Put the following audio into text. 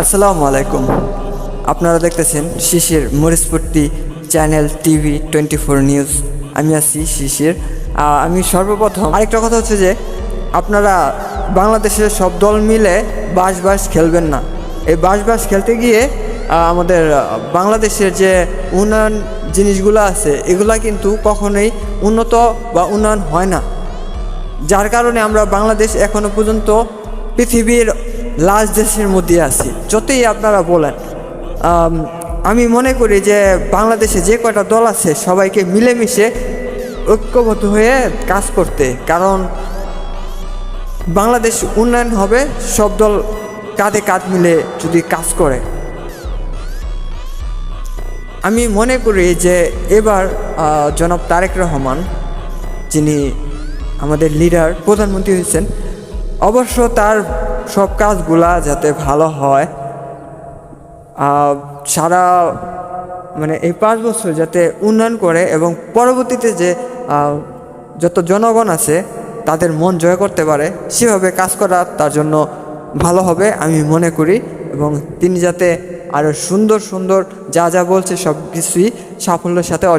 আসসালামু আলাইকুম। আপনারা দেখতেছেন শিশির মরিচপট্টি চ্যানেল টিভি 24 নিউজ। আমি আছি শিশির। আমি সর্বপ্রথম আরেকটা কথা হচ্ছে যে আপনারা বাংলাদেশের সব দল মিলে বাঁশ খেলবেন না। এই বাঁশ খেলতে গিয়ে আমাদের বাংলাদেশের যে উন্নয়ন জিনিসগুলো আছে এগুলা কিন্তু কখনোই উন্নত বা উন্নয়ন হয় না, যার কারণে আমরা বাংলাদেশ এখনো পর্যন্ত পৃথিবীর লাস্ট দেশের মধ্যে আছি। যতই আপনারা বলেন, আমি মনে করি যে বাংলাদেশে যে কয়টা দল আছে সবাইকে মিলেমিশে ঐক্যবদ্ধ হয়ে কাজ করতে, কারণ বাংলাদেশ উন্নয়ন হবে সব দল কাঁধে কাঁধ মিলে যদি কাজ করে। আমি মনে করি যে এবার জনাব তারেক রহমান, যিনি আমাদের লিডার প্রধানমন্ত্রী হয়েছেন, অবশ্য তার সব কাজগুলা যাতে ভালো হয়, সারা এই 5 বছর যাতে উন্নয়ন করে এবং পরবর্তীতে যে যত জনগণ আছে তাদের মন জয় করতে পারে সেভাবে কাজ করা তার জন্য ভালো হবে আমি মনে করি। এবং তিনি যাতে আরও সুন্দর যা বলছে সব কিছুই সাফল্যের সাথে অর্জন